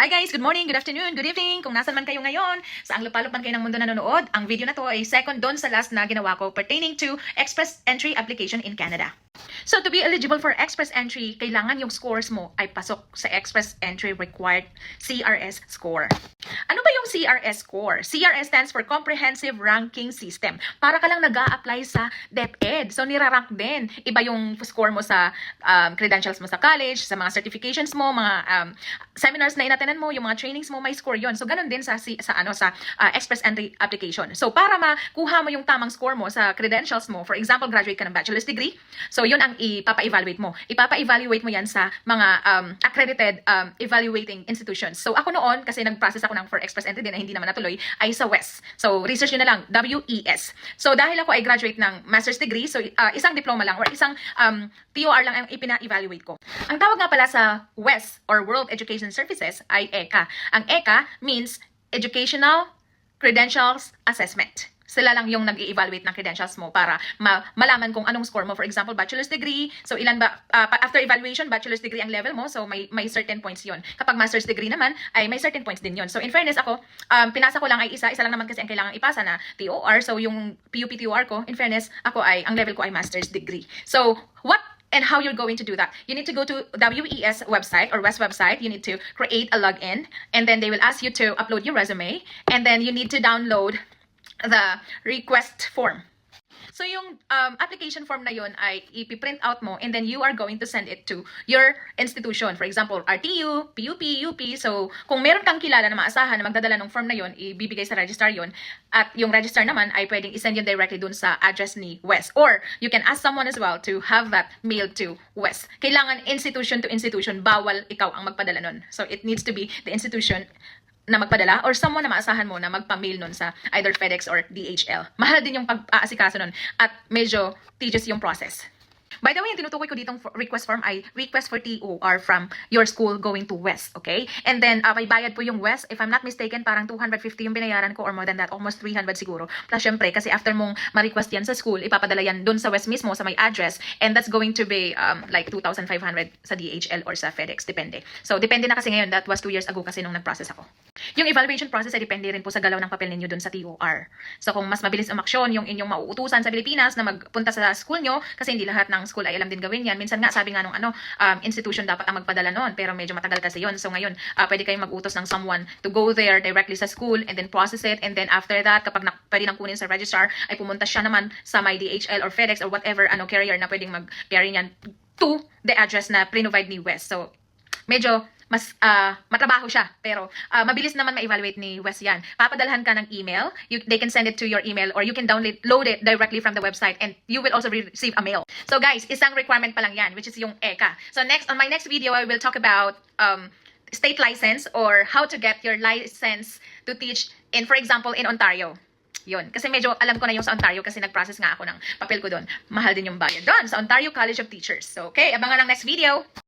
Hi guys! Good morning, good afternoon, good evening. Kung nasan man kayo ngayon, saang lupalop man kayo ng mundo nanonood, ang video na to ay second doon sa last na ginawa ko pertaining to Express Entry application in Canada. So to be eligible for Express Entry, kailangan yung scores mo ay pasok sa Express Entry required CRS score. Ano ba yung CRS score? CRS stands for Comprehensive Ranking System. Para ka lang nag-a-apply sa DepEd. So nirarank din. Iba yung score mo sa credentials mo sa college, sa mga certifications mo, mga seminars na inatenan mo, yung mga trainings mo, may score yon. So ganun din sa Express Entry application. So para makuha mo yung tamang score mo sa credentials mo, for example, graduate ka ng bachelor's degree, so yun ang ipapa-evaluate mo. Ipapa-evaluate mo yan sa mga accredited evaluating institutions. So ako noon, kasi nag-process ako ng for Express Entry din na hindi naman natuloy, ay sa WES. So research nyo na lang, WES. So dahil ako ay graduate ng master's degree, so isang diploma lang or isang TOR lang ang ipina-evaluate ko. Ang tawag nga pala sa WES or World Education Services ay ECA. Ang ECA means Educational Credentials Assessment. Sila lang yung nag-i-evaluate ng credentials mo para malaman kung anong score mo. For example, bachelor's degree. So ilan ba, after evaluation, bachelor's degree ang level mo. So may certain points yon. Kapag master's degree naman, ay may certain points din yon. So in fairness ako, pinasa ko lang ay isa lang naman kasi ang kailangan ipasa na TOR. So yung PUP TOR ko, in fairness, ang level ko ay master's degree. So what and how you're going to do that? You need to go to WES website or WES website. You need to create a login, and then they will ask you to upload your resume, and then you need to download the request form. So yung application form na yun ay ipiprint out mo, and then you are going to send it to your institution. For example, RTU, PUP, UP. So kung meron kang kilala na maasahan na magdadala ng form na yun, ibibigay sa registrar yun. At yung registrar naman ay pwedeng isend yun directly dun sa address ni WES. Or you can ask someone as well to have that mailed to WES. Kailangan institution to institution, bawal ikaw ang magpadala nun. So it needs to be the institution na magpadala or someone na maasahan mo na magpa-mail nun sa either FedEx or DHL. Mahal din yung pag-aasikaso nun at medyo tedious yung process. By the way, yung tinutukoy ko ditong request form ay request for TOR from your school going to WES, okay? And then, may bayad po yung WES. If I'm not mistaken, parang 250 yung binayaran ko or more than that, almost 300 siguro. Plus, syempre, kasi after mong ma-request yan sa school, ipapadala yan dun sa WES mismo, sa may address, and that's going to be like 2,500 sa DHL or sa FedEx, depende. So, depende na kasi ngayon, that was 2 years ago kasi nung nag-process ako. Yung evaluation process ay depende rin po sa galaw ng papel ninyo dun sa TOR. So, kung mas mabilis umaksyon yung inyong mauutusan sa Pilipinas na magpunta sa school nyo, kasi hindi lahat ng school ay alam din gawin yan. Minsan nga, sabi nga nung institution dapat ang magpadala noon, pero medyo matagal kasi yon. So ngayon, pwede kayong mag-utos ng someone to go there directly sa school and then process it, and then after that, kapag pwede nang kunin sa registrar, ay pumunta siya naman sa my DHL or FedEx or whatever carrier na pwedeng mag-carry niyan to the address na pre-provide ni WES. So medyo mas matrabaho siya, pero mabilis naman ma-evaluate ni WES yan. Papadalhan ka ng email, they can send it to your email, or you can download it directly from the website, and you will also receive a mail. So guys, isang requirement pa lang yan, which is yung ECA. So on my next video, I will talk about state license or how to get your license to teach in, for example, in Ontario. Yun. Kasi medyo alam ko na yung sa Ontario kasi nag-process nga ako ng papel ko doon. Mahal din yung bayad doon sa Ontario College of Teachers. So, okay, abangan ang next video.